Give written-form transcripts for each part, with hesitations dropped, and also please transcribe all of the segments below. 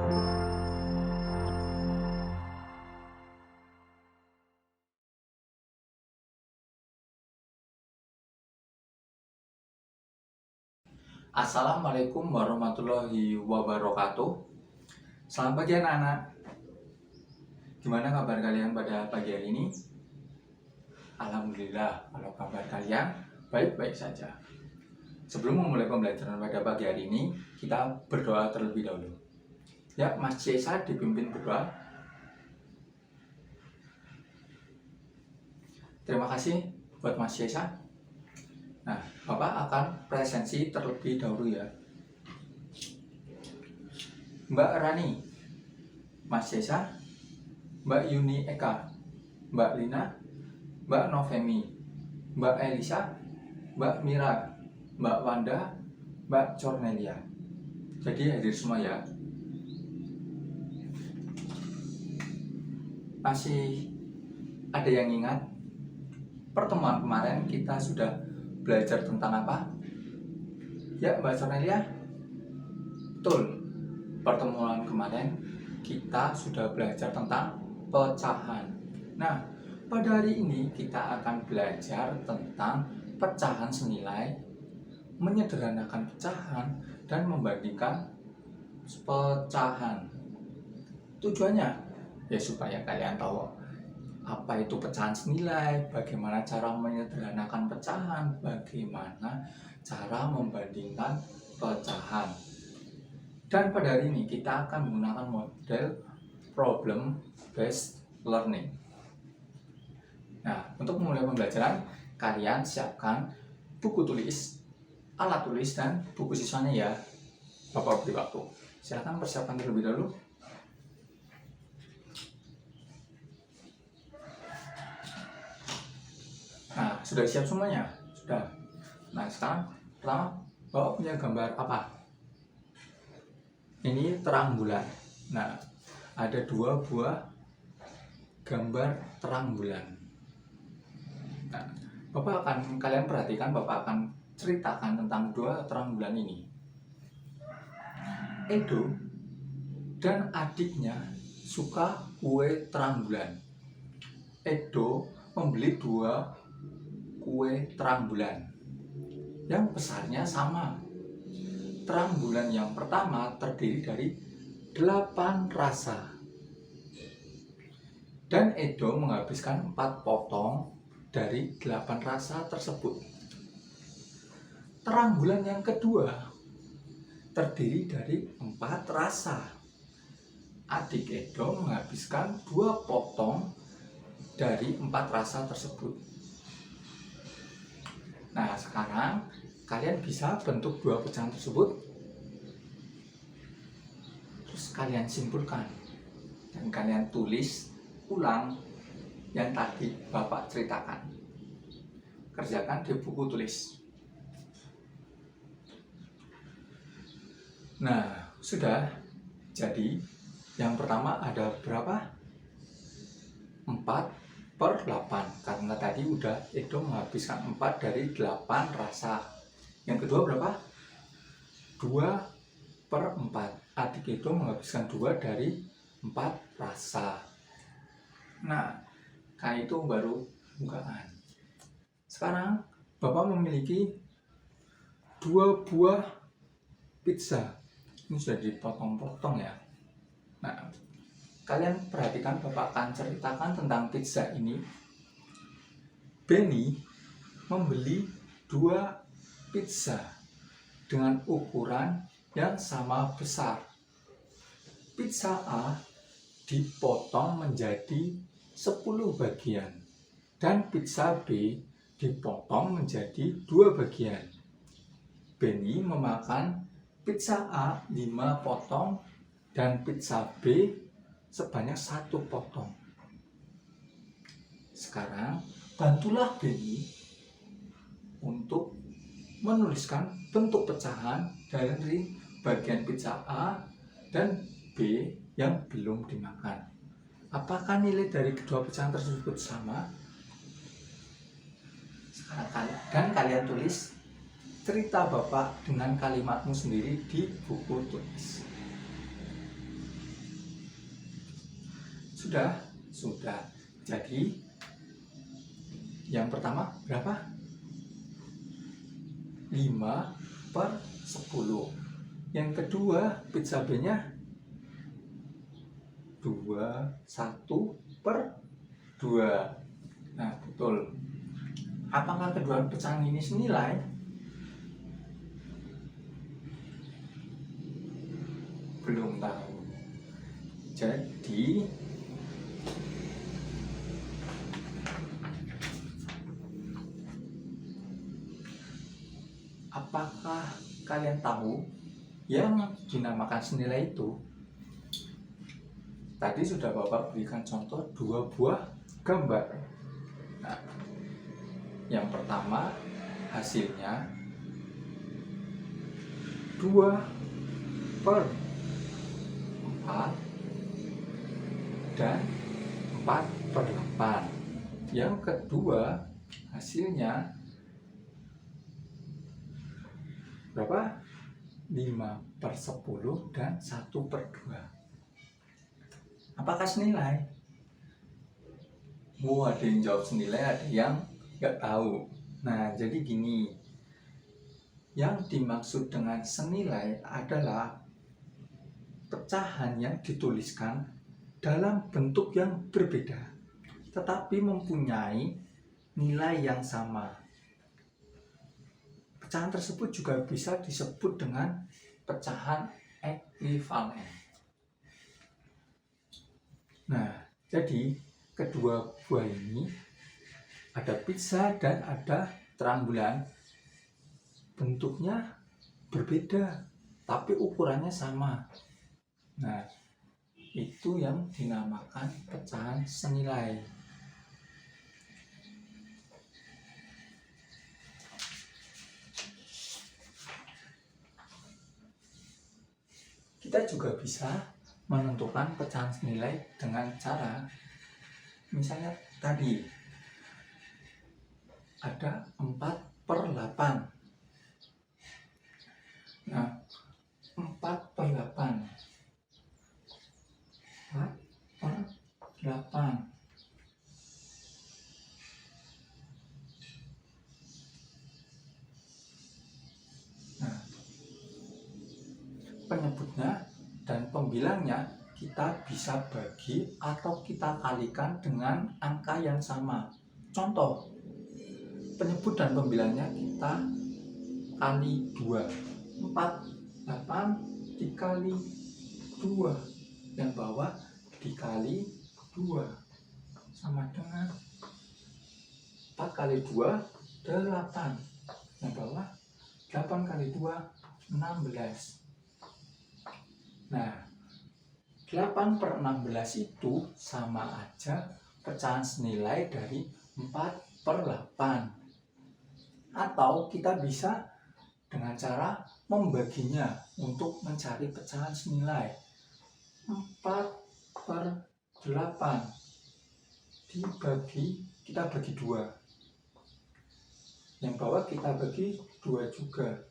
Assalamualaikum warahmatullahi wabarakatuh. Selamat pagi anak-anak. Gimana kabar kalian pada pagi hari ini? Alhamdulillah, kalau kabar kalian baik-baik saja. Sebelum memulai pembelajaran pada pagi hari ini, kita berdoa terlebih dahulu. Ya, Mas Yesa dipimpin berdoa. Terima kasih buat Mas Yesa. Nah, Bapak akan presensi terlebih dahulu ya. Mbak Rani, Mas Yesa, Mbak Yuni Eka, Mbak Lina, Mbak Novemi, Mbak Elisa, Mbak Mira, Mbak Wanda, Mbak Cornelia. Jadi hadir semua ya. Masih ada yang ingat pertemuan kemarin kita sudah belajar tentang apa? Ya, Mbak Cornelia? Betul. Pertemuan kemarin kita sudah belajar tentang pecahan. Nah, pada hari ini kita akan belajar tentang pecahan senilai, menyederhanakan pecahan, dan membandingkan pecahan. Tujuannya ya supaya kalian tahu apa itu pecahan senilai, bagaimana cara menyederhanakan pecahan, bagaimana cara membandingkan pecahan. Dan pada hari ini kita akan menggunakan model problem based learning. Nah, untuk memulai pembelajaran, kalian siapkan buku tulis, alat tulis, dan buku siswanya ya. Bapak beri waktu. Silakan persiapkan terlebih dahulu. Nah, sudah siap semuanya? Sudah. Nah, sekarang pertama, Bapak punya gambar apa? Ini terang bulan. Nah, ada dua buah gambar terang bulan. Nah, kalian perhatikan, Bapak akan ceritakan tentang dua terang bulan ini. Edo dan adiknya suka kue terang bulan. Edo membeli dua kue terang bulan yang besarnya sama. Terang bulan yang pertama terdiri dari 8 rasa, dan Edo menghabiskan 4 potong dari 8 rasa tersebut. Terang bulan yang kedua terdiri dari 4 rasa. Adik Edo menghabiskan 2 potong dari 4 rasa tersebut. Nah, sekarang kalian bisa bentuk dua pecahan tersebut, terus kalian simpulkan dan kalian tulis ulang yang tadi Bapak ceritakan. Kerjakan di buku tulis. Nah, sudah. Jadi yang pertama ada berapa? 4/8, karena tadi udah Edo menghabiskan 4 dari 8 rasa. Yang kedua berapa? 2/4. Adik Edo menghabiskan 2 dari 4 rasa. Nah, kayak itu baru bukaan. Sekarang Bapak memiliki 2 buah pizza. Ini sudah dipotong-potong ya. Nah, kalian perhatikan, Bapak akan ceritakan tentang pizza ini. Benny membeli 2 pizza dengan ukuran yang sama besar. Pizza A dipotong menjadi 10 bagian dan pizza B dipotong menjadi 2 bagian. Benny memakan pizza A 5 potong dan pizza B sebanyak 1 potong. Sekarang bantulah Benny untuk menuliskan bentuk pecahan dari bagian pizza A dan B yang belum dimakan. Apakah nilai dari kedua pecahan tersebut sama? Dan kalian tulis cerita Bapak dengan kalimatmu sendiri di buku tulis. Sudah? Sudah. Jadi yang pertama berapa? 5/10. Yang kedua pizza B-nya 21/2. Nah, betul. Apakah kedua pecahan ini senilai? Belum tahu. Jadi apakah kalian tahu yang dinamakan senilai itu? Tadi sudah Bapak berikan contoh 2 buah gambar. Nah, yang pertama hasilnya 2/4 dan 4/8. Yang kedua hasilnya berapa? 5/10 dan 1/2. Apakah senilai? Ada yang jawab senilai, ada yang nggak tahu. Nah, jadi gini, yang dimaksud dengan senilai adalah pecahan yang dituliskan dalam bentuk yang berbeda, tetapi mempunyai nilai yang sama. Pecahan tersebut juga bisa disebut dengan pecahan ekuivalen. Nah, jadi kedua buah ini ada pizza dan ada terang bulan. Bentuknya berbeda, tapi ukurannya sama. Nah, itu yang dinamakan pecahan senilai. Kita juga bisa menentukan pecahan senilai dengan cara, misalnya tadi ada 4/8. Nah, 4/8 Nah, penyebutnya dan pembilangnya kita bisa bagi atau kita kalikan dengan angka yang sama. Contoh, penyebut dan pembilangnya kita kali 2. 4/8 dikali 2. Yang bawah dikali 2 sama dengan 4 kali 2 8. Yang bawah 8 kali 2 16. Nah, 8/16 itu sama aja pecahan senilai dari 4/8. Atau kita bisa dengan cara membaginya untuk mencari pecahan senilai. 4/8 kita bagi 2. Yang bawah kita bagi 2 juga,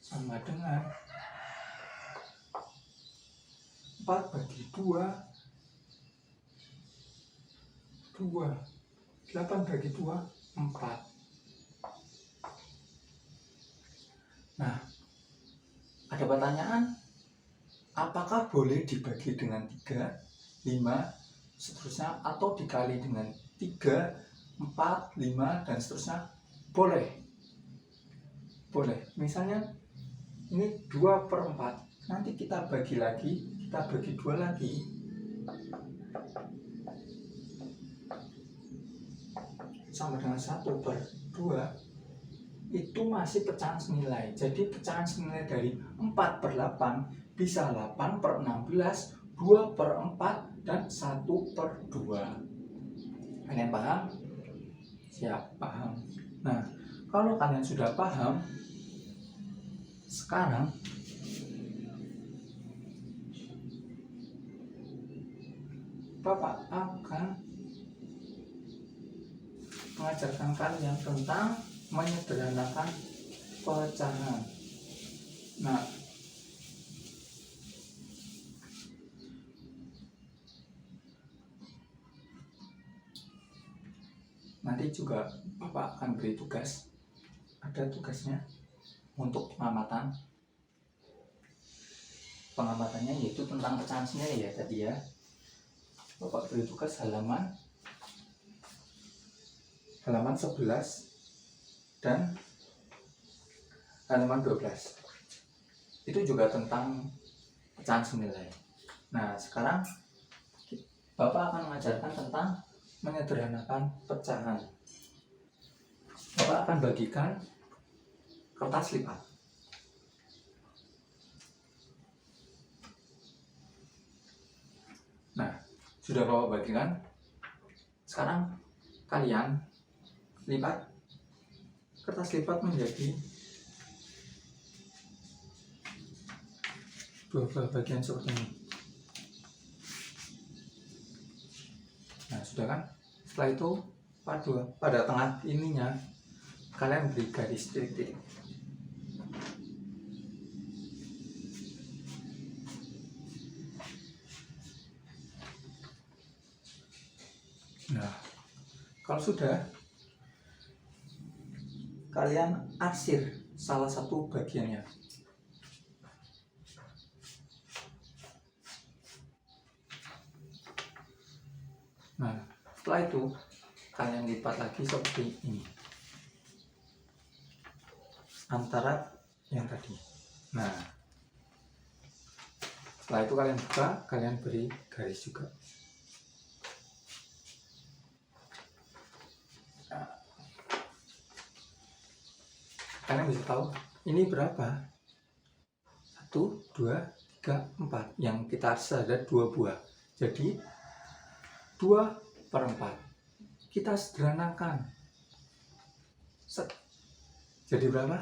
sama dengan 4 bagi 2 2. 8 bagi 2 4. Nah, ada pertanyaan, apakah boleh dibagi dengan 3, 5, seterusnya, atau dikali dengan 3, 4, 5, dan seterusnya? Boleh. Boleh. Misalnya ini 2/4. Nanti kita bagi lagi, kita bagi 2 lagi. Sama dengan 1/2. Itu masih pecahan senilai. Jadi pecahan senilai dari 4/8 bisa 8/16, 2/4, dan 1/2. Kalian paham? Siap, paham. Nah, kalau kalian sudah paham, sekarang Bapak akan mengajarkan kalian tentang menyederhanakan pecahan. Nah, juga Bapak akan beri tugas. Ada tugasnya untuk pengamatan. Pengamatannya yaitu tentang pecahan sendiri ya tadi ya. Bapak beri tugas halaman 11 dan halaman 12. Itu juga tentang pecahan senilai. Nah, sekarang Bapak akan mengajarkan tentang menyederhanakan pecahan. Bapak akan bagikan kertas lipat. Nah, sudah Bapak bagikan. Sekarang kalian lipat kertas lipat menjadi dua bagian seperti ini. Nah, sudah kan? Setelah itu pada tengah ininya kalian beri garis titik-titik. Nah, kalau sudah, kalian arsir salah satu bagiannya. Nah, setelah itu kalian lipat lagi seperti ini antara yang tadi. Nah, setelah itu kalian buka, kalian beri garis juga. Nah, kalian bisa tahu ini berapa? 1, 2, 3, 4. Yang kita arsir ada 2 buah. Jadi 2/4. Kita sederhanakan. Jadi berapa?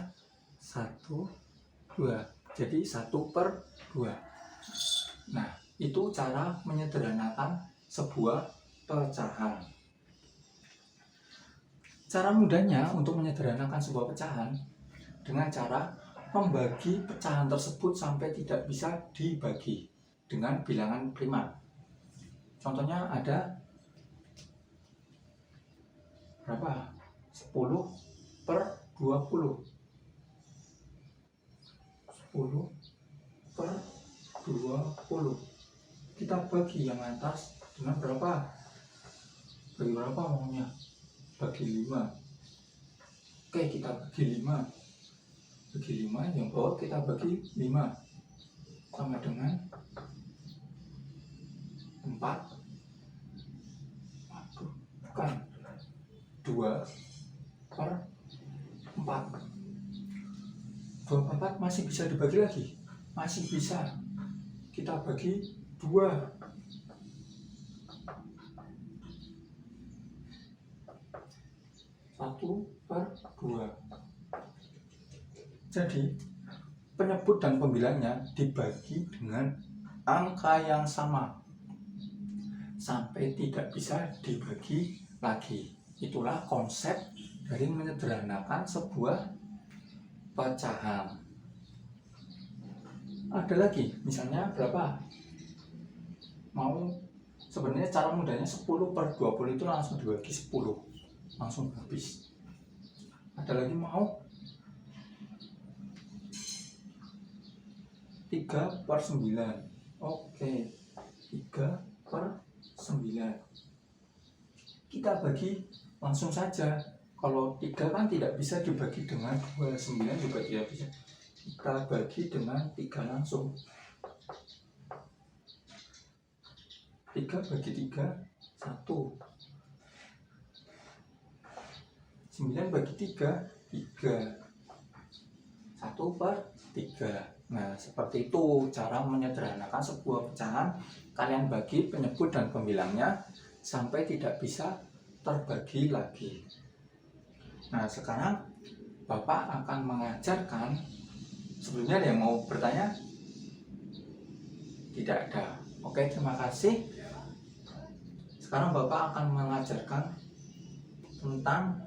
1, 2. Jadi 1/2. Nah, itu cara menyederhanakan sebuah pecahan. Cara mudahnya untuk menyederhanakan sebuah pecahan dengan cara membagi pecahan tersebut sampai tidak bisa dibagi dengan bilangan prima. Contohnya ada berapa? 10/20. 10/20. Kita bagi yang atas dengan berapa? Bagi berapa maunya? Bagi 5. Oke, kita bagi 5. Bagi 5, yang bawah kita bagi 5. Sama dengan 4. Bukan. 2/4. 2/4 masih bisa dibagi lagi. Masih bisa. Kita bagi 2. 1/2. Jadi penyebut dan pembilangnya dibagi dengan angka yang sama sampai tidak bisa dibagi lagi. Itulah konsep dari menyederhanakan sebuah pecahan. Ada lagi, misalnya berapa? Mau sebenarnya cara mudahnya 10/20 itu langsung dibagi 10. Langsung habis. Ada lagi mau 3/9. Oke, 3/9. Kita bagi langsung saja. Kalau 3 kan tidak bisa dibagi dengan 2, 9 juga tidak bisa. Kita bagi dengan 3 langsung. 3 bagi 3, 1. 9 bagi 3, 3. 1/3. Nah, seperti itu cara menyederhanakan sebuah pecahan. Kalian bagi penyebut dan pembilangnya sampai tidak bisa terbagi lagi. Nah, sekarang Bapak akan mengajarkan. Sebelumnya ada yang mau bertanya? Tidak ada. Oke, terima kasih. Sekarang Bapak akan mengajarkan tentang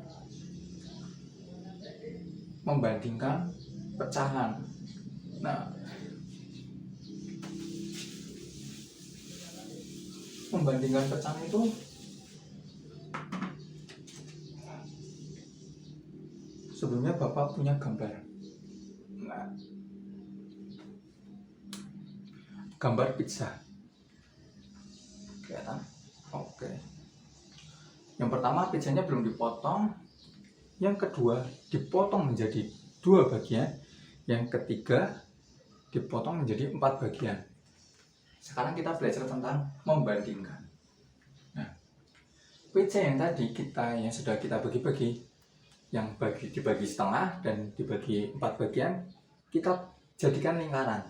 membandingkan pecahan. Nah, membandingkan pecahan itu sebelumnya Bapak punya gambar. Nah, gambar pizza. Kelihatan? Oke. Yang pertama pizzanya belum dipotong. Yang kedua dipotong menjadi 2 bagian. Yang ketiga dipotong menjadi 4 bagian. Sekarang kita belajar tentang membandingkan. Nah, pizza yang tadi yang sudah kita bagi-bagi, yang dibagi setengah dan dibagi 4 bagian, kita jadikan lingkaran.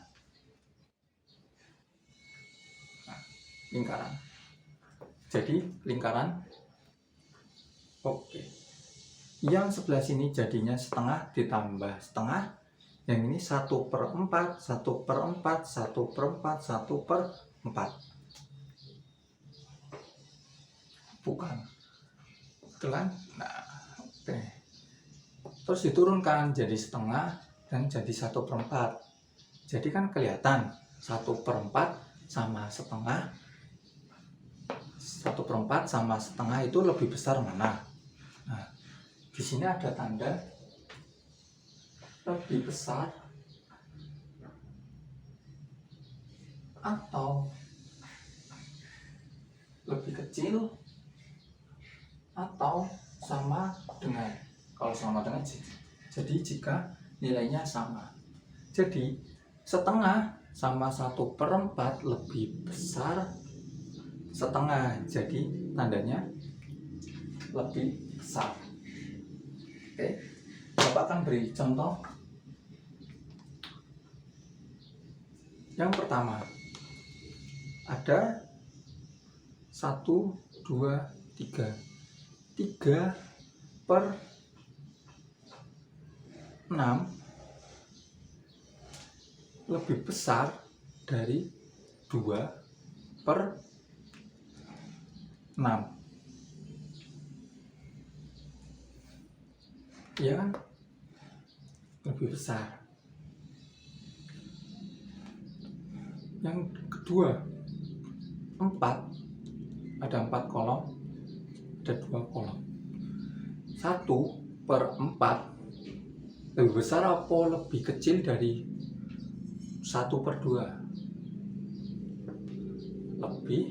Nah, lingkaran. Jadi lingkaran. Oke. Yang sebelah sini jadinya setengah ditambah setengah. Yang ini 1/4, 1/4, 1/4, 1/4. Bukan. Betul kan? Nah, oke. Terus diturunkan jadi setengah dan jadi 1/4. Jadi kan kelihatan 1/4 sama setengah. 1/4 sama setengah itu lebih besar mana? Nah, di sini ada tanda lebih besar atau lebih kecil atau sama dengan. Kalau sama dengan, jadi jika nilainya sama. Jadi setengah sama 1/4 lebih besar setengah, jadi tandanya lebih besar. Oke, Bapak akan beri contoh. Yang pertama ada 1, 2, 3. 3/6 lebih besar dari 2/6. Ya kan? Lebih besar. Yang kedua 4, ada 4 kolom, ada 2 kolom. 1/4 lebih besar apa lebih kecil dari 1/2? Lebih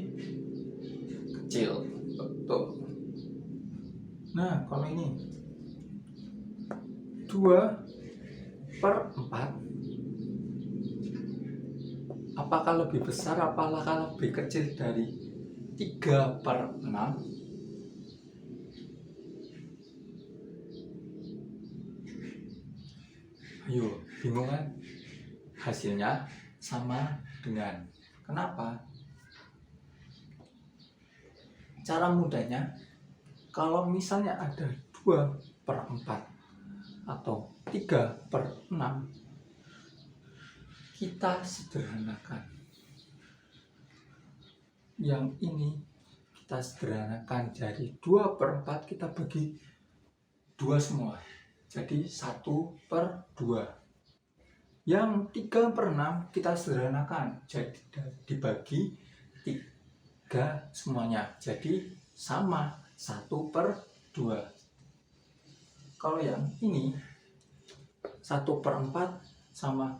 kecil. Betul. Nah, kalau ini 2/4, apakah lebih besar apakah lebih kecil dari 3/6? Ayo, bingung kan? Hasilnya sama dengan. Kenapa? Cara mudahnya, kalau misalnya ada 2/4 atau 3/6, kita sederhanakan. Yang ini kita sederhanakan, jadi 2/4 kita bagi 2 semua, jadi 1/2. Yang 3/6 kita sederhanakan, jadi dibagi 3 semuanya, jadi sama 1/2. Kalau yang ini 1/4 sama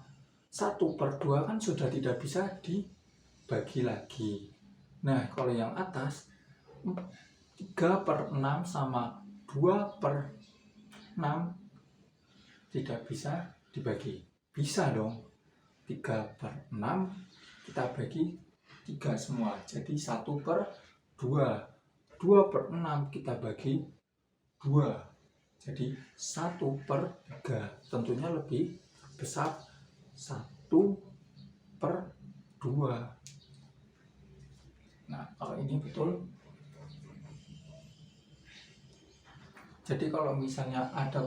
1/2 kan sudah tidak bisa dibagi lagi. Nah, kalau yang atas 3/6 sama 2/6 tidak bisa dibagi. Bisa dong. 3/6 kita bagi 3 semua, jadi 1/2. 2/6 kita bagi 2, jadi 1/3. Tentunya lebih besar 1/2. Nah, kalau ini betul. Jadi kalau misalnya ada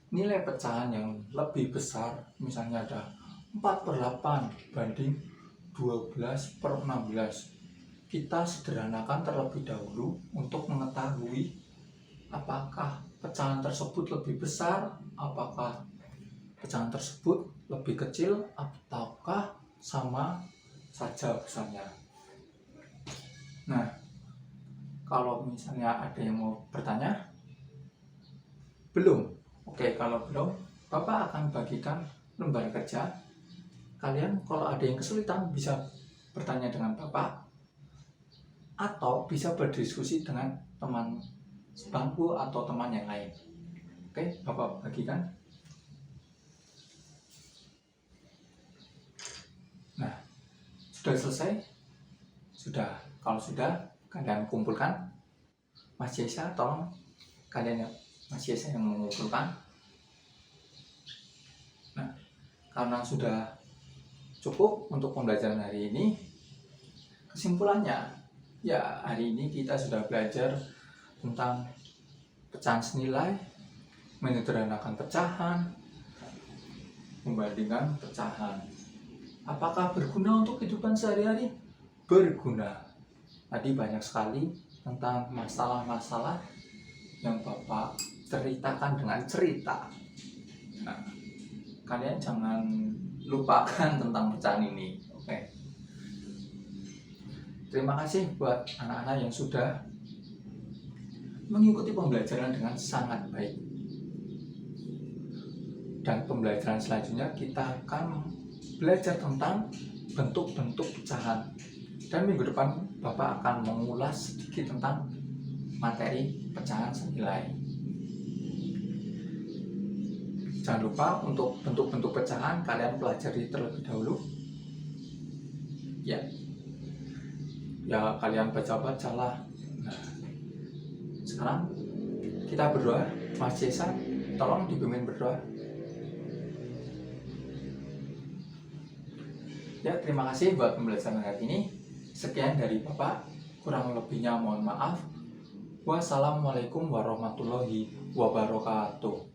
nilai pecahan yang lebih besar, misalnya ada 4/8 banding 12/16, kita sederhanakan terlebih dahulu untuk mengetahui apakah pecahan tersebut lebih besar, apakah pecahan tersebut lebih kecil, ataukah sama saja besarnya. Nah, kalau misalnya ada yang mau bertanya, belum? Oke, kalau belum, Bapak akan bagikan lembar kerja. Kalian kalau ada yang kesulitan bisa bertanya dengan Bapak atau bisa berdiskusi dengan teman sebangku atau teman yang lain. Oke, Bapak bagikan. Nah, sudah selesai? Sudah. Kalau sudah, kalian kumpulkan. Mas Yesa, tolong kalian Mas Yesa yang mengumpulkan. Nah, karena sudah cukup untuk pembelajaran hari ini, kesimpulannya, ya hari ini kita sudah belajar tentang pecahan senilai, menyederhanakan pecahan, membandingkan pecahan. Apakah berguna untuk kehidupan sehari-hari? Berguna. Tadi banyak sekali tentang masalah-masalah yang Bapak ceritakan dengan cerita. Nah, kalian jangan lupakan tentang pecahan ini. Oke. Terima kasih buat anak-anak yang sudah mengikuti pembelajaran dengan sangat baik. Dan pembelajaran selanjutnya kita akan belajar tentang bentuk-bentuk pecahan. Dan minggu depan Bapak akan mengulas sedikit tentang materi pecahan senilai. Jangan lupa untuk bentuk-bentuk pecahan kalian pelajari terlebih dahulu. Ya, kalian baca-bacalah. Nah, sekarang kita berdoa. Mas Yesa, tolong dipimpin berdoa. Ya, terima kasih buat pembelajaran hari ini. Sekian dari Bapak, kurang lebihnya mohon maaf. Wassalamualaikum warahmatullahi wabarakatuh.